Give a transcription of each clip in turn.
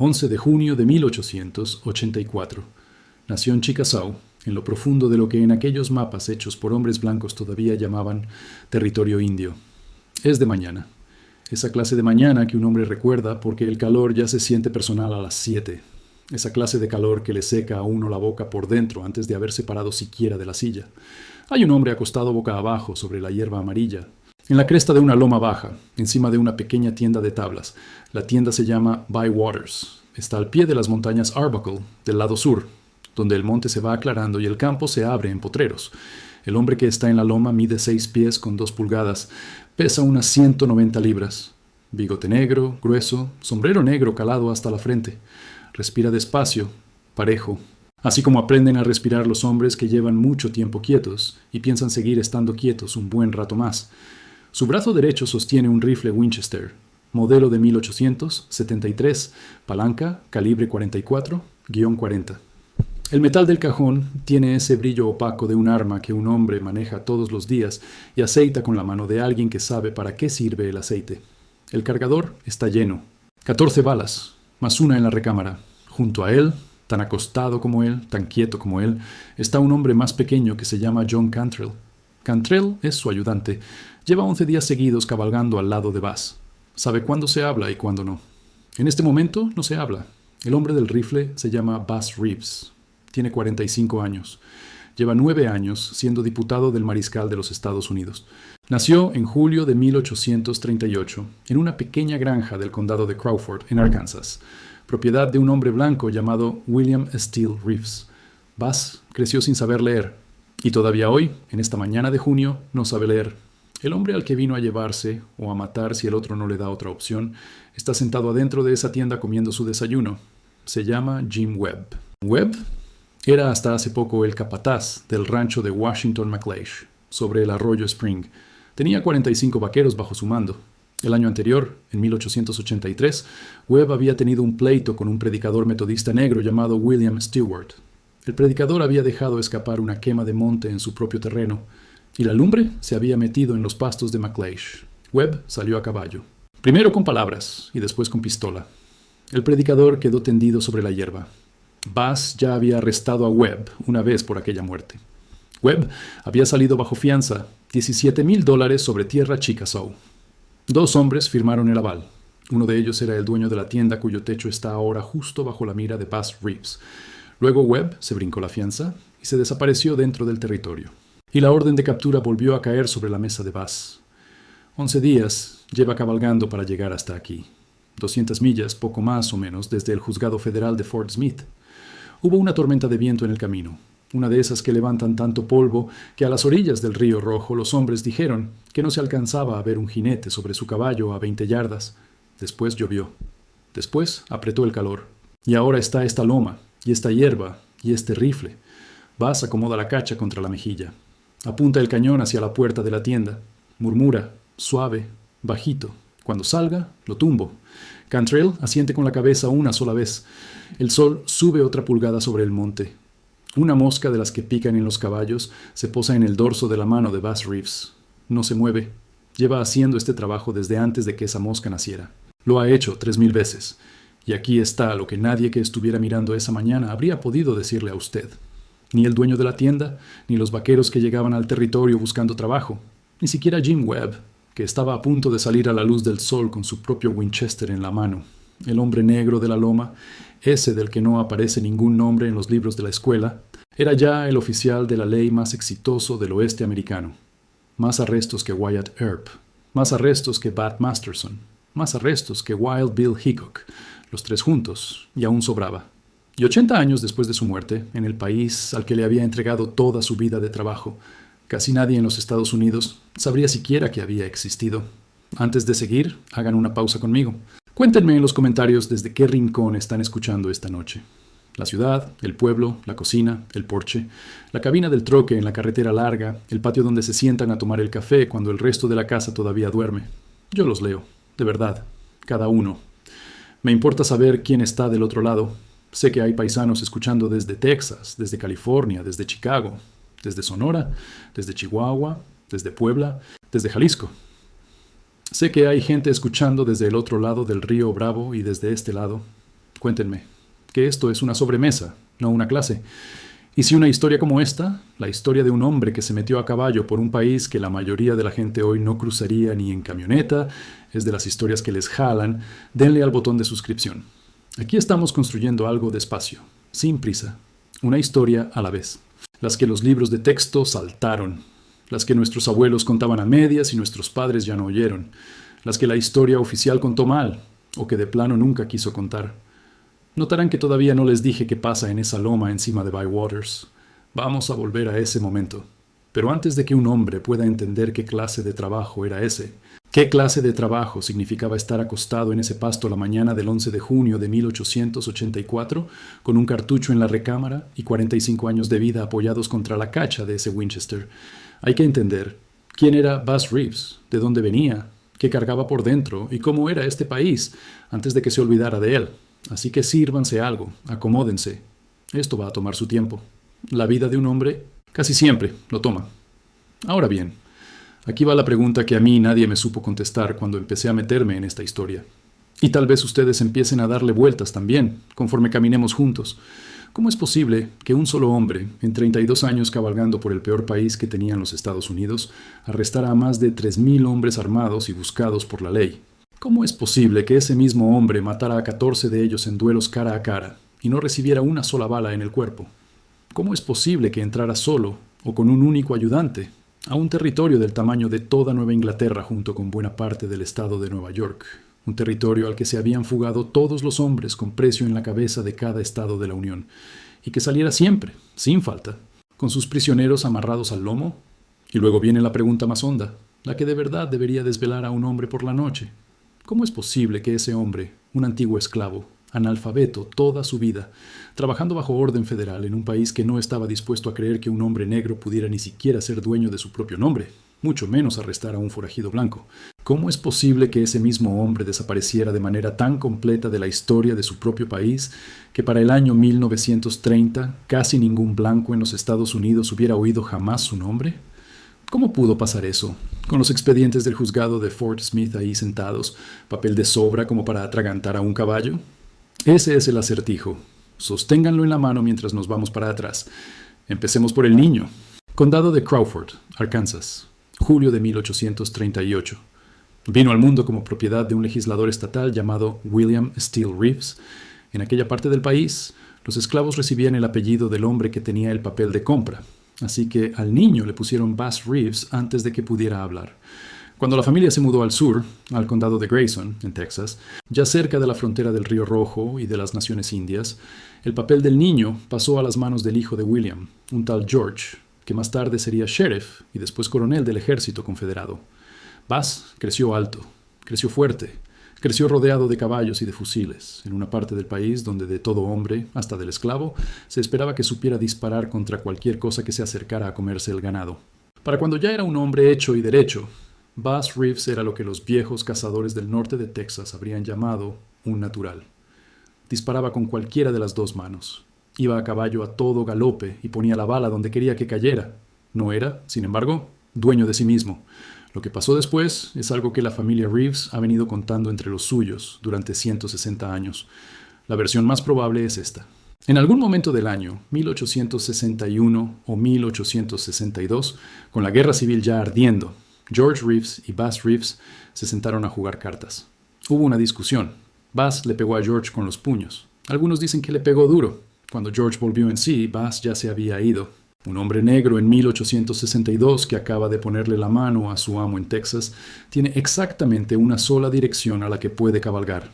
11 de junio de 1884. Nació en Chickasaw, en lo profundo de lo que en aquellos mapas hechos por hombres blancos todavía llamaban territorio indio. Es de mañana. Esa clase de mañana que un hombre recuerda porque el calor ya se siente personal a las 7. Esa clase de calor que le seca a uno la boca por dentro antes de haberse parado siquiera de la silla. Hay un hombre acostado boca abajo sobre la hierba amarilla, en la cresta de una loma baja, encima de una pequeña tienda de tablas. La tienda se llama Bywaters. Está al pie de las montañas Arbuckle, del lado sur, donde el monte se va aclarando y el campo se abre en potreros. El hombre que está en la loma mide 6 pies con 2 pulgadas, pesa unas 190 libras. Bigote negro, grueso, sombrero negro calado hasta la frente. Respira despacio, parejo, así como aprenden a respirar los hombres que llevan mucho tiempo quietos y piensan seguir estando quietos un buen rato más. Su brazo derecho sostiene un rifle Winchester, modelo de 1873, palanca, calibre 44-40. El metal del cajón tiene ese brillo opaco de un arma que un hombre maneja todos los días y aceita con la mano de alguien que sabe para qué sirve el aceite. El cargador está lleno. 14 balas, más una en la recámara. Junto a él, tan acostado como él, tan quieto como él, está un hombre más pequeño que se llama John Cantrell. Cantrell es su ayudante. Lleva 11 días seguidos cabalgando al lado de Bass. Sabe cuándo se habla y cuándo no. En este momento no se habla. El hombre del rifle se llama Bass Reeves. Tiene 45 años. Lleva 9 años siendo diputado del Mariscal de los Estados Unidos. Nació en julio de 1838 en una pequeña granja del condado de Crawford, en Arkansas, propiedad de un hombre blanco llamado William Steele Reeves. Bass creció sin saber leer, y todavía hoy, en esta mañana de junio, no sabe leer. El hombre al que vino a llevarse, o a matar si el otro no le da otra opción, está sentado adentro de esa tienda comiendo su desayuno. Se llama Jim Webb. Webb era hasta hace poco el capataz del rancho de Washington McLeish, sobre el arroyo Spring. Tenía 45 vaqueros bajo su mando. El año anterior, en 1883, Webb había tenido un pleito con un predicador metodista negro llamado William Stewart. El predicador había dejado escapar una quema de monte en su propio terreno, y la lumbre se había metido en los pastos de McLeish. Webb salió a caballo, primero con palabras y después con pistola. El predicador quedó tendido sobre la hierba. Bass ya había arrestado a Webb una vez por aquella muerte. Webb había salido bajo fianza, $17,000 sobre tierra Chickasaw. 2 hombres firmaron el aval. Uno de ellos era el dueño de la tienda cuyo techo está ahora justo bajo la mira de Bass Reeves. Luego Webb se brincó la fianza y se desapareció dentro del territorio. Y la orden de captura volvió a caer sobre la mesa de Bass. 11 días lleva cabalgando para llegar hasta aquí. 200 millas, poco más o menos, desde el juzgado federal de Fort Smith. Hubo una tormenta de viento en el camino, una de esas que levantan tanto polvo que a las orillas del río Rojo los hombres dijeron que no se alcanzaba a ver un jinete sobre su caballo a 20 yardas. Después llovió. Después apretó el calor. Y ahora está esta loma, y esta hierba, y este rifle. Bass acomoda la cacha contra la mejilla. Apunta el cañón hacia la puerta de la tienda. Murmura, suave, bajito. Cuando salga, lo tumbo. Cantrell asiente con la cabeza una sola vez. El sol sube otra pulgada sobre el monte. Una mosca de las que pican en los caballos se posa en el dorso de la mano de Bass Reeves. No se mueve. Lleva haciendo este trabajo desde antes de que esa mosca naciera. Lo ha hecho 3,000 veces. Y aquí está lo que nadie que estuviera mirando esa mañana habría podido decirle a usted. Ni el dueño de la tienda, ni los vaqueros que llegaban al territorio buscando trabajo, ni siquiera Jim Webb, que estaba a punto de salir a la luz del sol con su propio Winchester en la mano. El hombre negro de la loma, ese del que no aparece ningún nombre en los libros de la escuela, era ya el oficial de la ley más exitoso del oeste americano. Más arrestos que Wyatt Earp, más arrestos que Bat Masterson, más arrestos que Wild Bill Hickok, los 3 juntos, y aún sobraba. Y 80 años después de su muerte, en el país al que le había entregado toda su vida de trabajo, casi nadie en los Estados Unidos sabría siquiera que había existido. Antes de seguir, hagan una pausa conmigo. Cuéntenme en los comentarios desde qué rincón están escuchando esta noche. La ciudad, el pueblo, la cocina, el porche, la cabina del troque en la carretera larga, el patio donde se sientan a tomar el café cuando el resto de la casa todavía duerme. Yo los leo, de verdad, cada uno. Me importa saber quién está del otro lado. Sé que hay paisanos escuchando desde Texas, desde California, desde Chicago, desde Sonora, desde Chihuahua, desde Puebla, desde Jalisco. Sé que hay gente escuchando desde el otro lado del río Bravo y desde este lado. Cuéntenme, que esto es una sobremesa, no una clase. Y si una historia como esta, la historia de un hombre que se metió a caballo por un país que la mayoría de la gente hoy no cruzaría ni en camioneta, es de las historias que les jalan, denle al botón de suscripción. Aquí estamos construyendo algo despacio, sin prisa, una historia a la vez. Las que los libros de texto saltaron, las que nuestros abuelos contaban a medias y nuestros padres ya no oyeron, las que la historia oficial contó mal, o que de plano nunca quiso contar. Notarán que todavía no les dije qué pasa en esa loma encima de Bywaters. Vamos a volver a ese momento. Pero antes de que un hombre pueda entender qué clase de trabajo era ese, qué clase de trabajo significaba estar acostado en ese pasto la mañana del 11 de junio de 1884, con un cartucho en la recámara y 45 años de vida apoyados contra la cacha de ese Winchester, hay que entender quién era Buzz Reeves, de dónde venía, qué cargaba por dentro y cómo era este país antes de que se olvidara de él. Así que sírvanse algo, acomódense. Esto va a tomar su tiempo. La vida de un hombre casi siempre lo toma. Ahora bien, aquí va la pregunta que a mí nadie me supo contestar cuando empecé a meterme en esta historia. Y tal vez ustedes empiecen a darle vueltas también, conforme caminemos juntos. ¿Cómo es posible que un solo hombre, en 32 años cabalgando por el peor país que tenían los Estados Unidos, arrestara a más de 3,000 hombres armados y buscados por la ley? ¿Cómo es posible que ese mismo hombre matara a 14 de ellos en duelos cara a cara y no recibiera una sola bala en el cuerpo? ¿Cómo es posible que entrara solo o con un único ayudante a un territorio del tamaño de toda Nueva Inglaterra junto con buena parte del estado de Nueva York? Un territorio al que se habían fugado todos los hombres con precio en la cabeza de cada estado de la Unión, y que saliera siempre, sin falta, con sus prisioneros amarrados al lomo. Y luego viene la pregunta más honda, la que de verdad debería desvelar a un hombre por la noche. ¿Cómo es posible que ese hombre, un antiguo esclavo, analfabeto toda su vida, trabajando bajo orden federal en un país que no estaba dispuesto a creer que un hombre negro pudiera ni siquiera ser dueño de su propio nombre, mucho menos arrestar a un forajido blanco? ¿Cómo es posible que ese mismo hombre desapareciera de manera tan completa de la historia de su propio país que para el año 1930 casi ningún blanco en los Estados Unidos hubiera oído jamás su nombre? ¿Cómo pudo pasar eso? Con los expedientes del juzgado de Fort Smith ahí sentados, papel de sobra como para atragantar a un caballo. Ese es el acertijo. Sosténganlo en la mano mientras nos vamos para atrás. Empecemos por el niño. Condado de Crawford, Arkansas, julio de 1838. Vino al mundo como propiedad de un legislador estatal llamado William Steele Reeves. En aquella parte del país, los esclavos recibían el apellido del hombre que tenía el papel de compra. Así que al niño le pusieron Buzz Reeves antes de que pudiera hablar. Cuando la familia se mudó al sur, al condado de Grayson, en Texas, ya cerca de la frontera del Río Rojo y de las Naciones Indias, el papel del niño pasó a las manos del hijo de William, un tal George, que más tarde sería sheriff y después coronel del ejército confederado. Buzz creció alto, creció fuerte, creció rodeado de caballos y de fusiles, en una parte del país donde de todo hombre, hasta del esclavo, se esperaba que supiera disparar contra cualquier cosa que se acercara a comerse el ganado. Para cuando ya era un hombre hecho y derecho, Buzz Reeves era lo que los viejos cazadores del norte de Texas habrían llamado un natural. Disparaba con cualquiera de las dos manos. Iba a caballo a todo galope y ponía la bala donde quería que cayera. No era, sin embargo, dueño de sí mismo. Lo que pasó después es algo que la familia Reeves ha venido contando entre los suyos durante 160 años. La versión más probable es esta. En algún momento del año 1861 o 1862, con la guerra civil ya ardiendo, George Reeves y Buzz Reeves se sentaron a jugar cartas. Hubo una discusión. Buzz le pegó a George con los puños. Algunos dicen que le pegó duro. Cuando George volvió en sí, Buzz ya se había ido. Un hombre negro en 1862 que acaba de ponerle la mano a su amo en Texas tiene exactamente una sola dirección a la que puede cabalgar: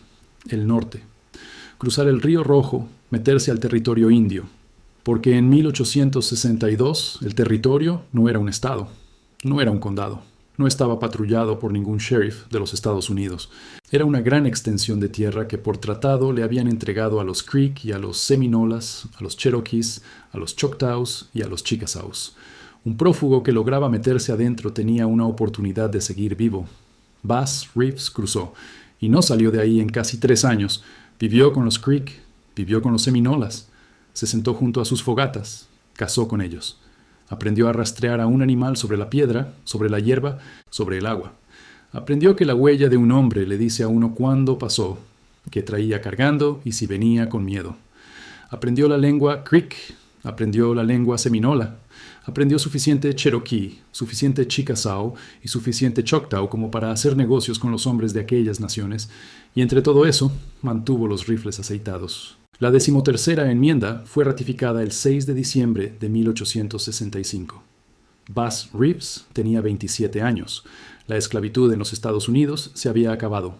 el norte. Cruzar el Río Rojo, meterse al territorio indio. Porque en 1862 el territorio no era un estado, no era un condado. No estaba patrullado por ningún sheriff de los Estados Unidos. Era una gran extensión de tierra que por tratado le habían entregado a los Creek y a los Seminolas, a los Cherokees, a los Choctaws y a los Chickasaws. Un prófugo que lograba meterse adentro tenía una oportunidad de seguir vivo. Buzz Reeves cruzó, y no salió de ahí en casi 3 años. Vivió con los Creek, vivió con los Seminolas, se sentó junto a sus fogatas, cazó con ellos. Aprendió a rastrear a un animal sobre la piedra, sobre la hierba, sobre el agua. Aprendió que la huella de un hombre le dice a uno cuándo pasó qué traía cargando y si venía con miedo. Aprendió la lengua Creek, aprendió la lengua seminola, aprendió suficiente Cherokee, suficiente Chickasaw y suficiente Choctaw como para hacer negocios con los hombres de aquellas naciones, y entre todo eso mantuvo los rifles aceitados. La 13ª enmienda fue ratificada el 6 de diciembre de 1865. Bass Reeves tenía 27 años. La esclavitud en los Estados Unidos se había acabado.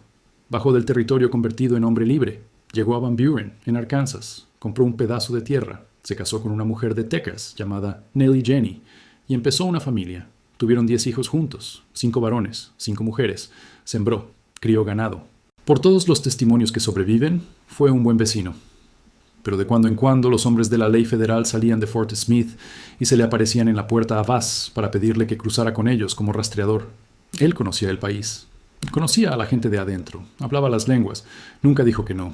Bajó del territorio convertido en hombre libre. Llegó a Van Buren, en Arkansas. Compró un pedazo de tierra. Se casó con una mujer de Texas llamada Nellie Jenny y empezó una familia. Tuvieron 10 hijos juntos, 5 varones, 5 mujeres. Sembró, crió ganado. Por todos los testimonios que sobreviven, fue un buen vecino. Pero de cuando en cuando los hombres de la ley federal salían de Fort Smith y se le aparecían en la puerta a Bass para pedirle que cruzara con ellos como rastreador. Él conocía el país. Conocía a la gente de adentro. Hablaba las lenguas. Nunca dijo que no.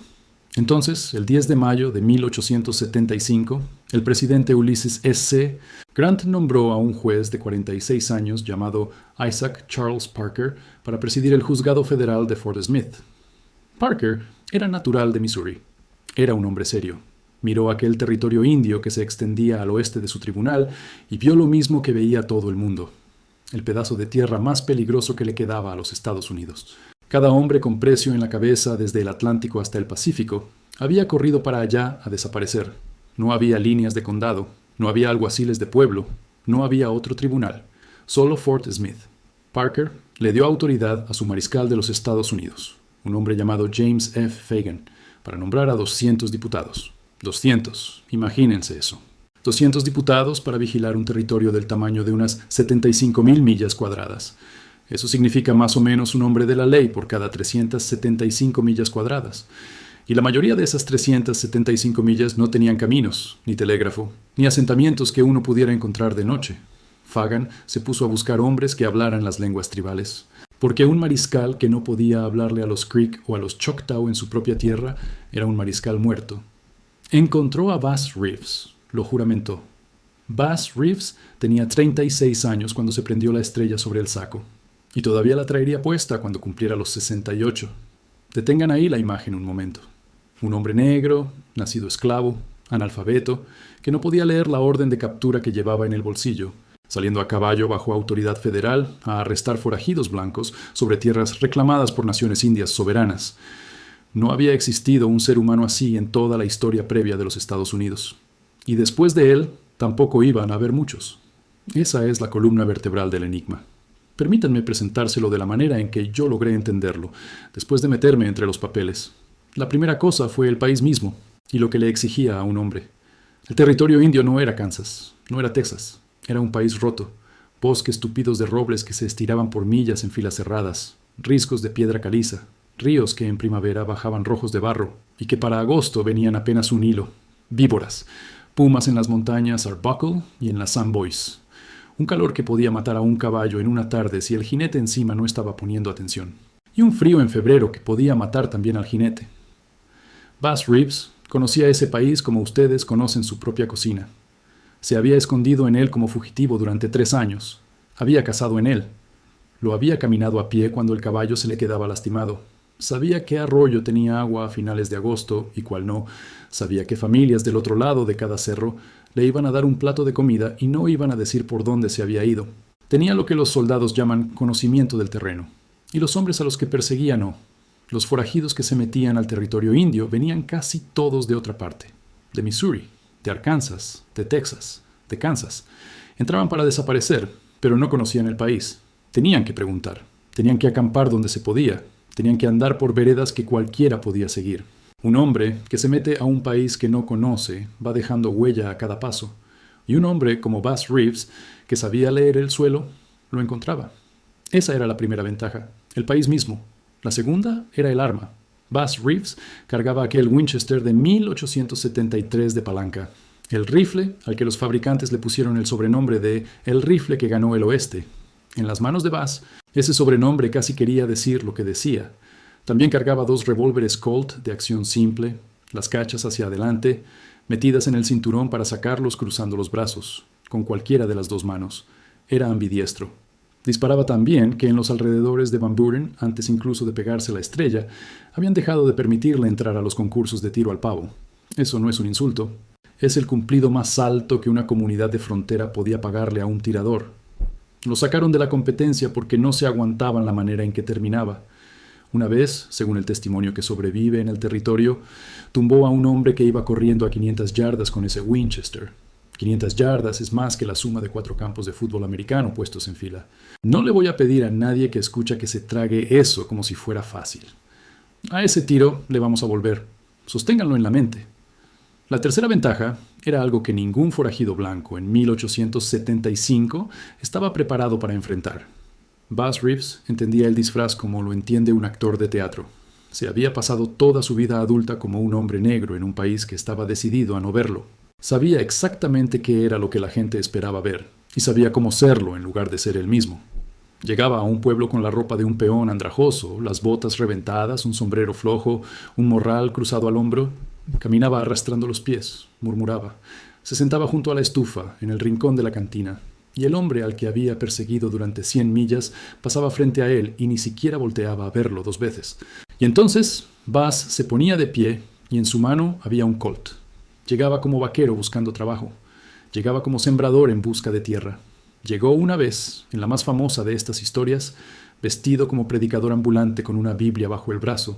Entonces, el 10 de mayo de 1875, el presidente Ulysses S. Grant nombró a un juez de 46 años llamado Isaac Charles Parker para presidir el juzgado federal de Fort Smith. Parker era natural de Missouri. Era un hombre serio. Miró aquel territorio indio que se extendía al oeste de su tribunal y vio lo mismo que veía todo el mundo. El pedazo de tierra más peligroso que le quedaba a los Estados Unidos. Cada hombre con precio en la cabeza desde el Atlántico hasta el Pacífico había corrido para allá a desaparecer. No había líneas de condado, no había alguaciles de pueblo, no había otro tribunal, solo Fort Smith. Parker le dio autoridad a su mariscal de los Estados Unidos, un hombre llamado James F. Fagan, para nombrar a 200 diputados. 200, imagínense eso. 200 diputados para vigilar un territorio del tamaño de unas 75,000 millas cuadradas. Eso significa más o menos un hombre de la ley por cada 375 millas cuadradas. Y la mayoría de esas 375 millas no tenían caminos, ni telégrafo, ni asentamientos que uno pudiera encontrar de noche. Fagan se puso a buscar hombres que hablaran las lenguas tribales. Porque un mariscal que no podía hablarle a los Creek o a los Choctaw en su propia tierra era un mariscal muerto. Encontró a Bass Reeves, lo juramentó. Bass Reeves tenía 36 años cuando se prendió la estrella sobre el saco. Y todavía la traería puesta cuando cumpliera los 68. Detengan ahí la imagen un momento. Un hombre negro, nacido esclavo, analfabeto, que no podía leer la orden de captura que llevaba en el bolsillo, saliendo a caballo bajo autoridad federal a arrestar forajidos blancos sobre tierras reclamadas por naciones indias soberanas. No había existido un ser humano así en toda la historia previa de los Estados Unidos. Y después de él, tampoco iban a haber muchos. Esa es la columna vertebral del enigma. Permítanme presentárselo de la manera en que yo logré entenderlo, después de meterme entre los papeles. La primera cosa fue el país mismo, y lo que le exigía a un hombre. El territorio indio no era Kansas, no era Texas, era un país roto, bosques tupidos de robles que se estiraban por millas en filas cerradas, riscos de piedra caliza, ríos que en primavera bajaban rojos de barro, y que para agosto venían apenas un hilo, víboras, pumas en las montañas Arbuckle y en las Sam Boys. Un calor que podía matar a un caballo en una tarde si el jinete encima no estaba poniendo atención. Y un frío en febrero que podía matar también al jinete. Bass Reeves conocía ese país como ustedes conocen su propia cocina. Se había escondido en él como fugitivo durante 3 años. Había cazado en él. Lo había caminado a pie cuando el caballo se le quedaba lastimado. Sabía qué arroyo tenía agua a finales de agosto y cuál no. Sabía qué familias del otro lado de cada cerro le iban a dar un plato de comida y no iban a decir por dónde se había ido. Tenía lo que los soldados llaman conocimiento del terreno. Y los hombres a los que perseguía no. Los forajidos que se metían al territorio indio venían casi todos de otra parte. De Missouri, de Arkansas, de Texas, de Kansas. Entraban para desaparecer, pero no conocían el país. Tenían que preguntar. Tenían que acampar donde se podía. Tenían que andar por veredas que cualquiera podía seguir. Un hombre que se mete a un país que no conoce va dejando huella a cada paso. Y un hombre como Bass Reeves, que sabía leer el suelo, lo encontraba. Esa era la primera ventaja, el país mismo. La segunda era el arma. Bass Reeves cargaba aquel Winchester de 1873 de palanca. El rifle al que los fabricantes le pusieron el sobrenombre de el rifle que ganó el oeste. En las manos de Bass, ese sobrenombre casi quería decir lo que decía. También cargaba 2 revólveres Colt de acción simple, las cachas hacia adelante, metidas en el cinturón para sacarlos cruzando los brazos, con cualquiera de las 2 manos. Era ambidiestro. Disparaba tan bien que en los alrededores de Van Buren, antes incluso de pegarse la estrella, habían dejado de permitirle entrar a los concursos de tiro al pavo. Eso no es un insulto. Es el cumplido más alto que una comunidad de frontera podía pagarle a un tirador. Lo sacaron de la competencia porque no se aguantaban la manera en que terminaba. Una vez, según el testimonio que sobrevive en el territorio, tumbó a un hombre que iba corriendo a 500 yardas con ese Winchester. 500 yardas es más que la suma de 4 campos de fútbol americano puestos en fila. No le voy a pedir a nadie que escucha que se trague eso como si fuera fácil. A ese tiro le vamos a volver. Sosténganlo en la mente. La tercera ventaja era algo que ningún forajido blanco en 1875 estaba preparado para enfrentar. Buzz Reeves entendía el disfraz como lo entiende un actor de teatro. Se había pasado toda su vida adulta como un hombre negro en un país que estaba decidido a no verlo. Sabía exactamente qué era lo que la gente esperaba ver, y sabía cómo serlo en lugar de ser él mismo. Llegaba a un pueblo con la ropa de un peón andrajoso, las botas reventadas, un sombrero flojo, un morral cruzado al hombro. Caminaba arrastrando los pies, murmuraba. Se sentaba junto a la estufa, en el rincón de la cantina, y el hombre al que había perseguido durante 100 millas pasaba frente a él y ni siquiera volteaba a verlo 2 veces. Y entonces Buzz se ponía de pie y en su mano había un Colt. Llegaba como vaquero buscando trabajo. Llegaba como sembrador en busca de tierra. Llegó una vez, en la más famosa de estas historias, vestido como predicador ambulante con una Biblia bajo el brazo,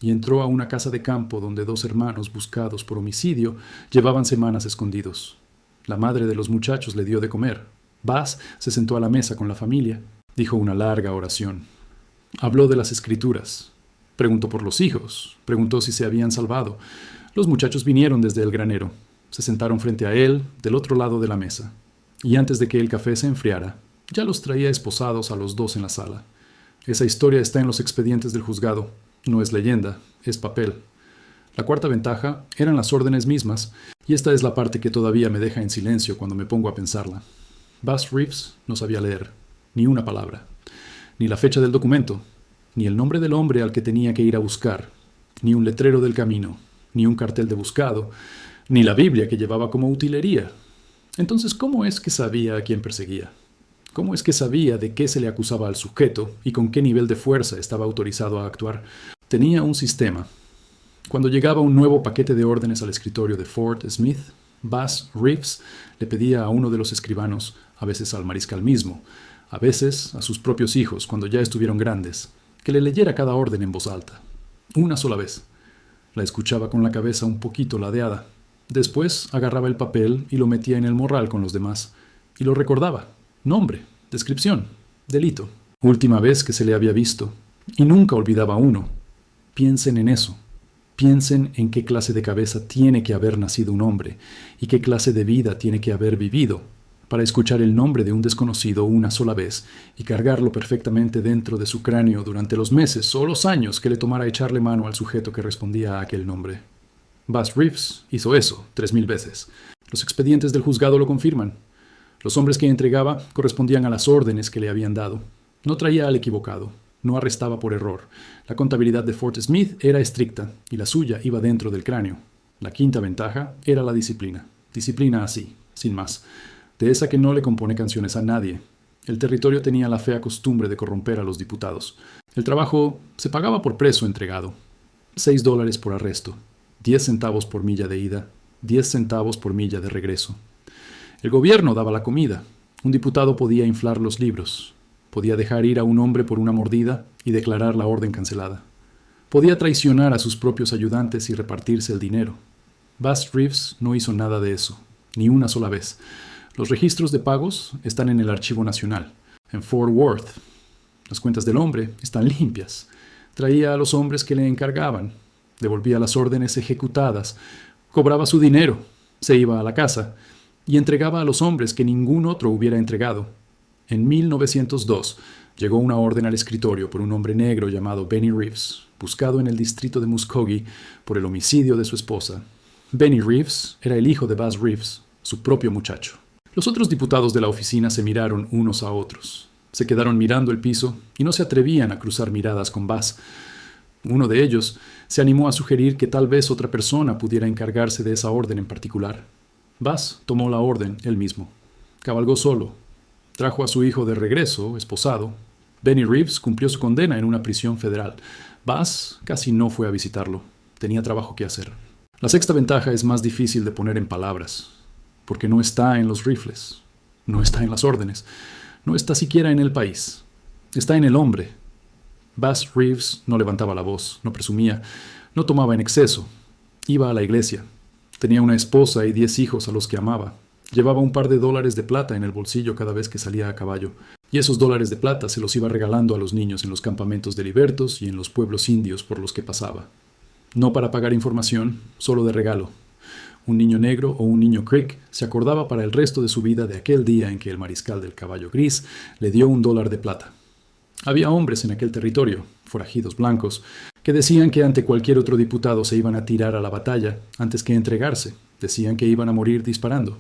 y entró a una casa de campo donde 2 hermanos buscados por homicidio llevaban semanas escondidos. La madre de los muchachos le dio de comer. Buzz se sentó a la mesa con la familia. Dijo una larga oración. Habló de las escrituras. Preguntó por los hijos. Preguntó si se habían salvado. Los muchachos vinieron desde el granero. Se sentaron frente a él, del otro lado de la mesa. Y antes de que el café se enfriara, ya los traía esposados a los 2 en la sala. Esa historia está en los expedientes del juzgado. No es leyenda, es papel. La cuarta ventaja eran las órdenes mismas, y esta es la parte que todavía me deja en silencio cuando me pongo a pensarla. Buzz Reeves no sabía leer, ni una palabra, ni la fecha del documento, ni el nombre del hombre al que tenía que ir a buscar, ni un letrero del camino, ni un cartel de buscado, ni la Biblia que llevaba como utilería. Entonces, ¿cómo es que sabía a quién perseguía? ¿Cómo es que sabía de qué se le acusaba al sujeto y con qué nivel de fuerza estaba autorizado a actuar? Tenía un sistema. Cuando llegaba un nuevo paquete de órdenes al escritorio de Fort Smith, Buzz Reeves le pedía a uno de los escribanos, a veces al mariscal mismo, a veces a sus propios hijos cuando ya estuvieron grandes, que le leyera cada orden en voz alta. Una sola vez. La escuchaba con la cabeza un poquito ladeada. Después agarraba el papel y lo metía en el morral con los demás. Y lo recordaba. Nombre, descripción, delito. Última vez que se le había visto. Y nunca olvidaba uno. Piensen en eso. Piensen en qué clase de cabeza tiene que haber nacido un hombre y qué clase de vida tiene que haber vivido para escuchar el nombre de un desconocido una sola vez y cargarlo perfectamente dentro de su cráneo durante los meses o los años que le tomara echarle mano al sujeto que respondía a aquel nombre. Buzz Reeves hizo eso 3000 veces. Los expedientes del juzgado lo confirman. Los hombres que entregaba correspondían a las órdenes que le habían dado. No traía al equivocado. No arrestaba por error. La contabilidad de Fort Smith era estricta y la suya iba dentro del cráneo. La quinta ventaja era la disciplina. Disciplina así, sin más. De esa que no le compone canciones a nadie. El territorio tenía la fea costumbre de corromper a los diputados. El trabajo se pagaba por preso entregado. $6 por arresto. 10 centavos por milla de ida. 10 centavos por milla de regreso. El gobierno daba la comida. Un diputado podía inflar los libros. Podía dejar ir a un hombre por una mordida y declarar la orden cancelada. Podía traicionar a sus propios ayudantes y repartirse el dinero. Buzz Reeves no hizo nada de eso, ni una sola vez. Los registros de pagos están en el Archivo Nacional, en Fort Worth. Las cuentas del hombre están limpias. Traía a los hombres que le encargaban, devolvía las órdenes ejecutadas, cobraba su dinero, se iba a la casa y entregaba a los hombres que ningún otro hubiera entregado. En 1902 llegó una orden al escritorio por un hombre negro llamado Benny Reeves, buscado en el distrito de Muskogee por el homicidio de su esposa. Benny Reeves era el hijo de Buzz Reeves, su propio muchacho. Los otros diputados de la oficina se miraron unos a otros. Se quedaron mirando el piso y no se atrevían a cruzar miradas con Buzz. Uno de ellos se animó a sugerir que tal vez otra persona pudiera encargarse de esa orden en particular. Buzz tomó la orden él mismo. Cabalgó solo. Trajo a su hijo de regreso, esposado. Benny Reeves cumplió su condena en una prisión federal. Bass casi no fue a visitarlo. Tenía trabajo que hacer. La sexta ventaja es más difícil de poner en palabras, porque no está en los rifles, no está en las órdenes, no está siquiera en el país. Está en el hombre. Bass Reeves no levantaba la voz, no presumía, no tomaba en exceso. Iba a la iglesia. Tenía una esposa y 10 hijos a los que amaba. Llevaba un par de dólares de plata en el bolsillo cada vez que salía a caballo, y esos dólares de plata se los iba regalando a los niños en los campamentos de libertos y en los pueblos indios por los que pasaba. No para pagar información, solo de regalo. Un niño negro o un niño Creek se acordaba para el resto de su vida de aquel día en que el mariscal del caballo gris le dio $1 de plata. Había hombres en aquel territorio, forajidos blancos, que decían que ante cualquier otro diputado se iban a tirar a la batalla antes que entregarse. Decían que iban a morir disparando.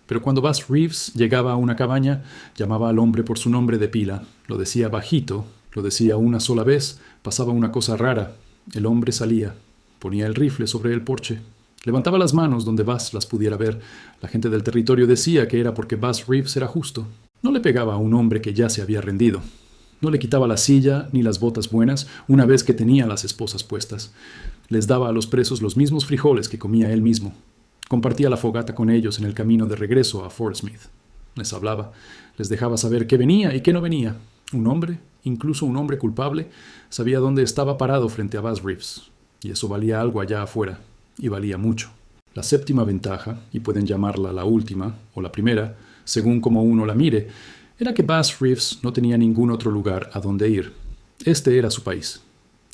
Pero cuando Bass Reeves llegaba a una cabaña, llamaba al hombre por su nombre de pila, lo decía bajito, lo decía una sola vez, pasaba una cosa rara. El hombre salía, ponía el rifle sobre el porche, levantaba las manos donde Bass las pudiera ver. La gente del territorio decía que era porque Bass Reeves era justo. No le pegaba a un hombre que ya se había rendido. No le quitaba la silla ni las botas buenas una vez que tenía las esposas puestas. Les daba a los presos los mismos frijoles que comía él mismo. Compartía la fogata con ellos en el camino de regreso a Fort Smith. Les hablaba, les dejaba saber qué venía y qué no venía. Un hombre, incluso un hombre culpable, sabía dónde estaba parado frente a Bass Reeves. Y eso valía algo allá afuera, y valía mucho. La séptima ventaja, y pueden llamarla la última o la primera, según como uno la mire, era que Bass Reeves no tenía ningún otro lugar a donde ir. Este era su país.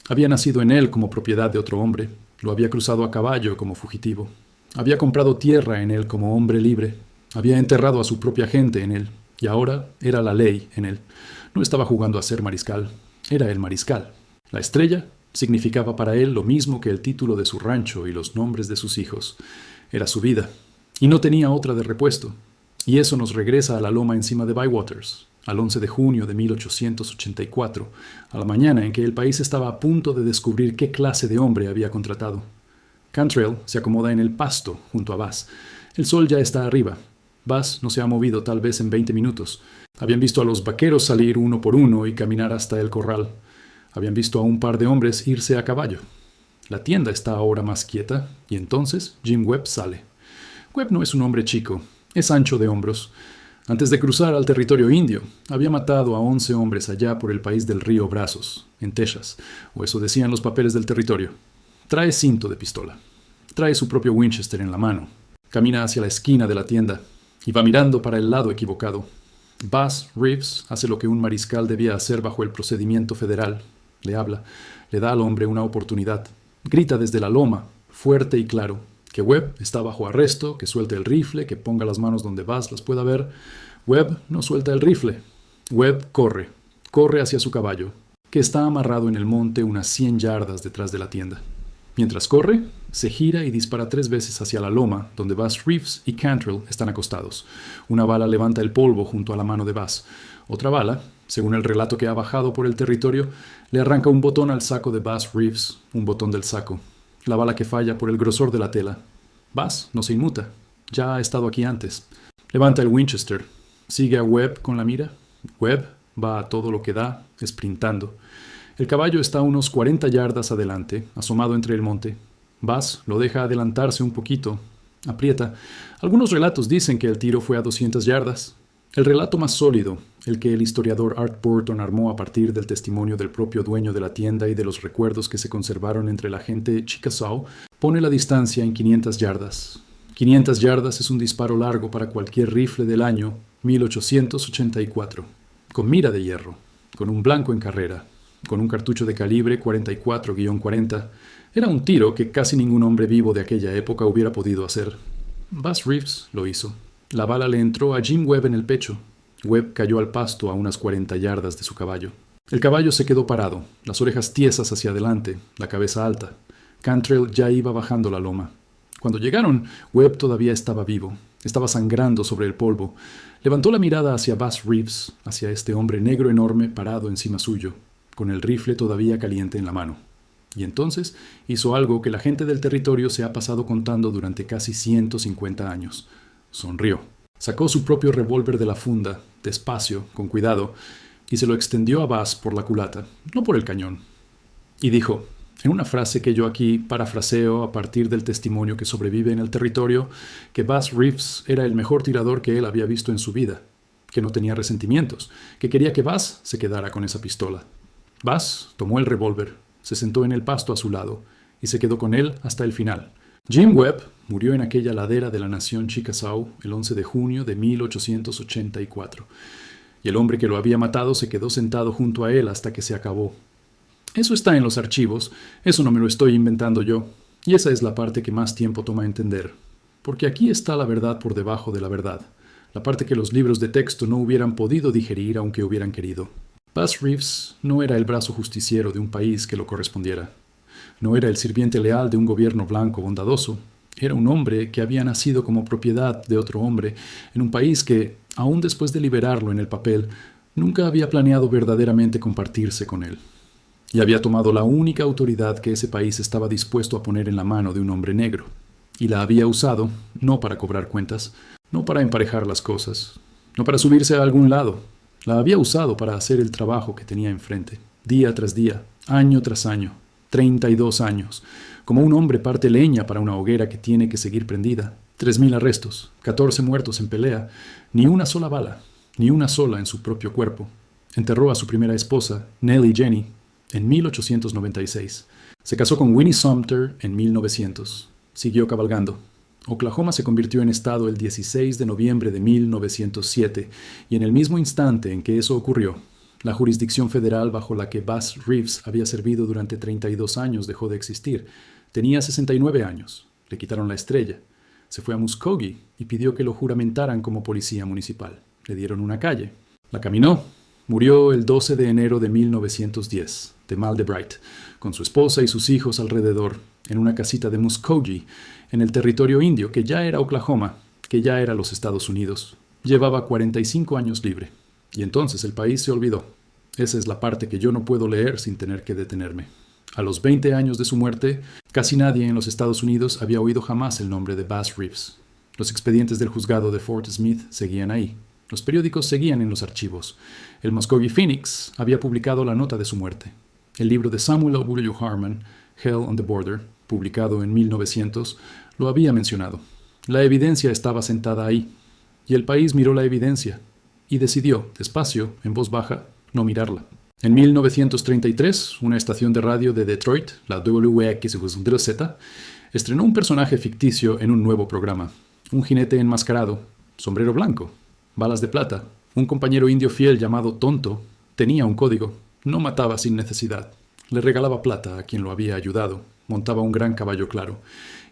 Había nacido en él como propiedad de otro hombre, lo había cruzado a caballo como fugitivo. Había comprado tierra en él como hombre libre. Había enterrado a su propia gente en él. Y ahora era la ley en él. No estaba jugando a ser mariscal. Era el mariscal. La estrella significaba para él lo mismo que el título de su rancho y los nombres de sus hijos. Era su vida. Y no tenía otra de repuesto. Y eso nos regresa a la loma encima de Bywaters, al 11 de junio de 1884, a la mañana en que el país estaba a punto de descubrir qué clase de hombre había contratado. Cantrell se acomoda en el pasto junto a Bass. El sol ya está arriba. Bass no se ha movido tal vez en 20 minutos. Habían visto a los vaqueros salir uno por uno y caminar hasta el corral. Habían visto a un par de hombres irse a caballo. La tienda está ahora más quieta y entonces Jim Webb sale. Webb no es un hombre chico, es ancho de hombros. Antes de cruzar al territorio indio, había matado a 11 hombres allá por el país del río Brazos, en Texas, o eso decían los papeles del territorio. Trae cinto de pistola. Trae su propio Winchester en la mano. Camina hacia la esquina de la tienda y va mirando para el lado equivocado. Bass Reeves hace lo que un mariscal debía hacer bajo el procedimiento federal. Le habla, le da al hombre una oportunidad. Grita desde la loma, fuerte y claro, que Webb está bajo arresto, que suelte el rifle, que ponga las manos donde Bass las pueda ver. Webb no suelta el rifle. Webb corre hacia su caballo, que está amarrado en el monte unas 100 yardas detrás de la tienda. Mientras corre, se gira y dispara 3 veces hacia la loma, donde Bass Reeves y Cantrell están acostados. Una bala levanta el polvo junto a la mano de Bass. Otra bala, según el relato que ha bajado por el territorio, le arranca un botón al saco de Bass Reeves, un botón del saco. La bala que falla por el grosor de la tela. Bass no se inmuta. Ya ha estado aquí antes. Levanta el Winchester. Sigue a Webb con la mira. Webb va a todo lo que da, sprintando. El caballo está a unos 40 yardas adelante, asomado entre el monte. Bass lo deja adelantarse un poquito. Aprieta. Algunos relatos dicen que el tiro fue a 200 yardas. El relato más sólido, el que el historiador Art Burton armó a partir del testimonio del propio dueño de la tienda y de los recuerdos que se conservaron entre la gente Chickasaw, pone la distancia en 500 yardas. 500 yardas es un disparo largo para cualquier rifle del año 1884, con mira de hierro, con un blanco en carrera, con un cartucho de calibre 44-40. Era un tiro que casi ningún hombre vivo de aquella época hubiera podido hacer. Bass Reeves lo hizo. La bala le entró a Jim Webb en el pecho. Webb cayó al pasto a unas 40 yardas de su caballo. El caballo se quedó parado, las orejas tiesas hacia adelante, la cabeza alta. Cantrell ya iba bajando la loma. Cuando llegaron, Webb todavía estaba vivo. Estaba sangrando sobre el polvo. Levantó la mirada hacia Bass Reeves, hacia este hombre negro enorme parado encima suyo, con el rifle todavía caliente en la mano. Y entonces hizo algo que la gente del territorio se ha pasado contando durante casi 150 años. Sonrió. Sacó su propio revólver de la funda, despacio, con cuidado, y se lo extendió a Bass por la culata, no por el cañón. Y dijo, en una frase que yo aquí parafraseo a partir del testimonio que sobrevive en el territorio, que Bass Reeves era el mejor tirador que él había visto en su vida, que no tenía resentimientos, que quería que Bass se quedara con esa pistola. Bass tomó el revólver, se sentó en el pasto a su lado y se quedó con él hasta el final. Jim Webb murió en aquella ladera de la nación Chickasaw el 11 de junio de 1884, y el hombre que lo había matado se quedó sentado junto a él hasta que se acabó. Eso está en los archivos, eso no me lo estoy inventando yo, y esa es la parte que más tiempo toma entender, porque aquí está la verdad por debajo de la verdad, la parte que los libros de texto no hubieran podido digerir aunque hubieran querido. Bass Reeves no era el brazo justiciero de un país que lo correspondiera. No era el sirviente leal de un gobierno blanco bondadoso. Era un hombre que había nacido como propiedad de otro hombre en un país que, aún después de liberarlo en el papel, nunca había planeado verdaderamente compartirse con él. Y había tomado la única autoridad que ese país estaba dispuesto a poner en la mano de un hombre negro. Y la había usado, no para cobrar cuentas, no para emparejar las cosas, no para subirse a algún lado. La había usado para hacer el trabajo que tenía enfrente, día tras día, año tras año. 32 años, como un hombre parte leña para una hoguera que tiene que seguir prendida. 3.000 arrestos, 14 muertos en pelea, ni una sola bala, ni una sola en su propio cuerpo. Enterró a su primera esposa, Nellie Jenny, en 1896. Se casó con Winnie Sumter en 1900. Siguió cabalgando. Oklahoma se convirtió en estado el 16 de noviembre de 1907, y en el mismo instante en que eso ocurrió, la jurisdicción federal bajo la que Bass Reeves había servido durante 32 años dejó de existir. Tenía 69 años. Le quitaron la estrella. Se fue a Muskogee y pidió que lo juramentaran como policía municipal. Le dieron una calle. La caminó. Murió el 12 de enero de 1910, de mal de Bright, con su esposa y sus hijos alrededor, en una casita de Muskogee, en el territorio indio, que ya era Oklahoma, que ya era los Estados Unidos. Llevaba 45 años libre. Y entonces el país se olvidó. Esa es la parte que yo no puedo leer sin tener que detenerme. A los 20 años de su muerte, casi nadie en los Estados Unidos había oído jamás el nombre de Bass Reeves. Los expedientes del juzgado de Fort Smith seguían ahí. Los periódicos seguían en los archivos. El Muskogee Phoenix había publicado la nota de su muerte. El libro de Samuel W. Harman, Hell on the Border, publicado en 1900, lo había mencionado. La evidencia estaba sentada ahí. Y el país miró la evidencia y decidió, despacio, en voz baja, no mirarla. En 1933, una estación de radio de Detroit, la WXYZ, estrenó un personaje ficticio en un nuevo programa. Un jinete enmascarado, sombrero blanco, balas de plata. Un compañero indio fiel llamado Tonto tenía un código. No mataba sin necesidad. Le regalaba plata a quien lo había ayudado. Montaba un gran caballo claro.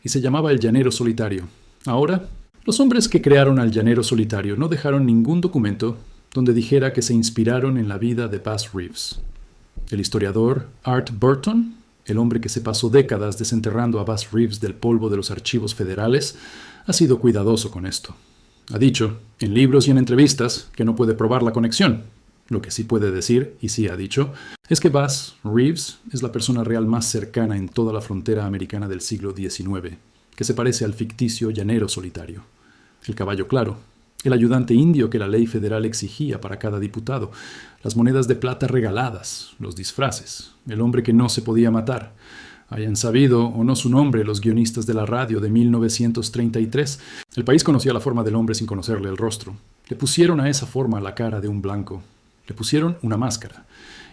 Y se llamaba el Llanero Solitario. Ahora, los hombres que crearon al Llanero Solitario no dejaron ningún documento donde dijera que se inspiraron en la vida de Bass Reeves. El historiador Art Burton, el hombre que se pasó décadas desenterrando a Bass Reeves del polvo de los archivos federales, ha sido cuidadoso con esto. Ha dicho, en libros y en entrevistas, que no puede probar la conexión. Lo que sí puede decir, y sí ha dicho, es que Bass Reeves es la persona real más cercana en toda la frontera americana del siglo XIX, que se parece al ficticio Llanero Solitario. El caballo claro, el ayudante indio que la ley federal exigía para cada diputado, las monedas de plata regaladas, los disfraces, el hombre que no se podía matar. Hayan sabido o no su nombre los guionistas de la radio de 1933, el país conocía la forma del hombre sin conocerle el rostro. Le pusieron a esa forma la cara de un blanco. Le pusieron una máscara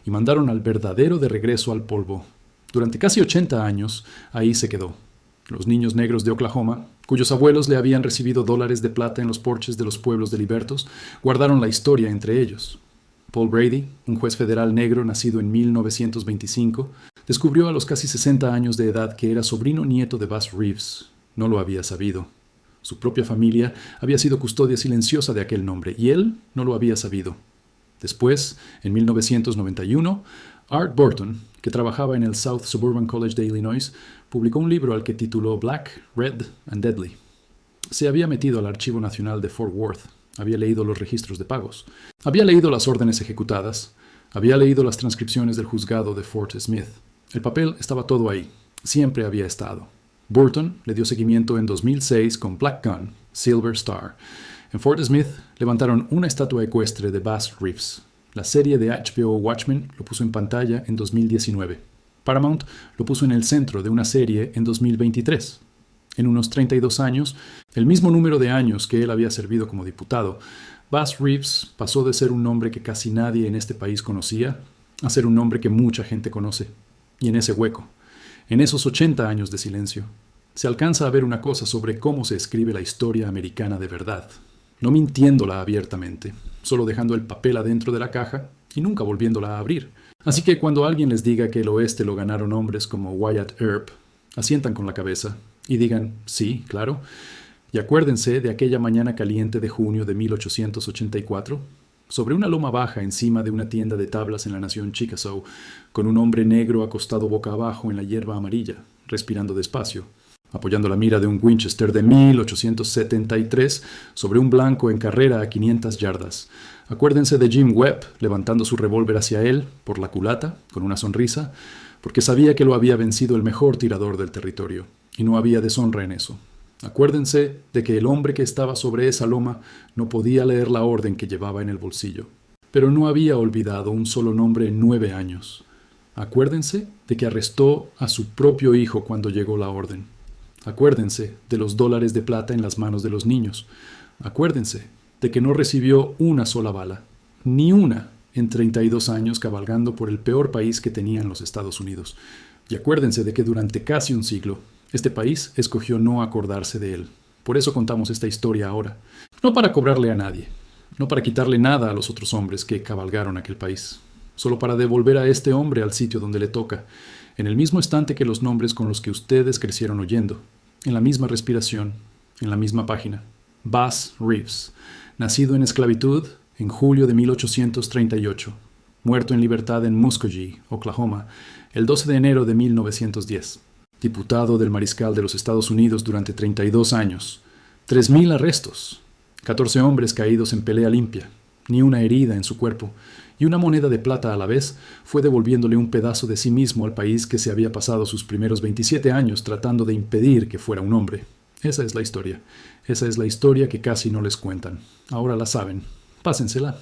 y mandaron al verdadero de regreso al polvo. Durante casi 80 años, ahí se quedó. Los niños negros de Oklahoma, cuyos abuelos le habían recibido dólares de plata en los porches de los pueblos de libertos, guardaron la historia entre ellos. Paul Brady, un juez federal negro nacido en 1925, descubrió a los casi 60 años de edad que era sobrino nieto de Bass Reeves. No lo había sabido. Su propia familia había sido custodia silenciosa de aquel nombre, y él no lo había sabido. Después, en 1991, Art Burton, que trabajaba en el South Suburban College de Illinois, publicó un libro al que tituló Black, Red and Deadly. Se había metido al Archivo Nacional de Fort Worth, había leído los registros de pagos, había leído las órdenes ejecutadas, había leído las transcripciones del juzgado de Fort Smith. El papel estaba todo ahí, siempre había estado. Burton le dio seguimiento en 2006 con Black Gun, Silver Star. En Fort Smith levantaron una estatua ecuestre de Bass Reeves. La serie de HBO Watchmen lo puso en pantalla en 2019. Paramount lo puso en el centro de una serie en 2023. En unos 32 años, el mismo número de años que él había servido como diputado, Bass Reeves pasó de ser un nombre que casi nadie en este país conocía a ser un nombre que mucha gente conoce. Y en ese hueco, en esos 80 años de silencio, se alcanza a ver una cosa sobre cómo se escribe la historia americana de verdad. No mintiéndola abiertamente, solo dejando el papel adentro de la caja y nunca volviéndola a abrir. Así que cuando alguien les diga que el oeste lo ganaron hombres como Wyatt Earp, asientan con la cabeza y digan, sí, claro, y acuérdense de aquella mañana caliente de junio de 1884, sobre una loma baja encima de una tienda de tablas en la nación Chickasaw, con un hombre negro acostado boca abajo en la hierba amarilla, respirando despacio, apoyando la mira de un Winchester de 1873 sobre un blanco en carrera a 500 yardas. Acuérdense de Jim Webb levantando su revólver hacia él, por la culata, con una sonrisa, porque sabía que lo había vencido el mejor tirador del territorio, y no había deshonra en eso. Acuérdense de que el hombre que estaba sobre esa loma no podía leer la orden que llevaba en el bolsillo, pero no había olvidado un solo nombre en 9 años. Acuérdense de que arrestó a su propio hijo cuando llegó la orden. Acuérdense de los $, de plata en las manos de los niños. Acuérdense de que no recibió una sola bala, ni una, en 32 años cabalgando por el peor país que tenían los Estados Unidos. Y acuérdense de que durante casi un siglo, este país escogió no acordarse de él. Por eso contamos esta historia ahora. No para cobrarle a nadie, no para quitarle nada a los otros hombres que cabalgaron aquel país, solo para devolver a este hombre al sitio donde le toca, en el mismo instante que los nombres con los que ustedes crecieron oyendo, en la misma respiración, en la misma página. Bass Reeves, nacido en esclavitud en julio de 1838, muerto en libertad en Muskogee, Oklahoma, el 12 de enero de 1910. Diputado del Mariscal de los Estados Unidos durante 32 años. 3,000 arrestos. 14 hombres caídos en pelea limpia. Ni una herida en su cuerpo. Y una moneda de plata a la vez fue devolviéndole un pedazo de sí mismo al país que se había pasado sus primeros 27 años tratando de impedir que fuera un hombre. Esa es la historia. Esa es la historia que casi no les cuentan. Ahora la saben. Pásensela.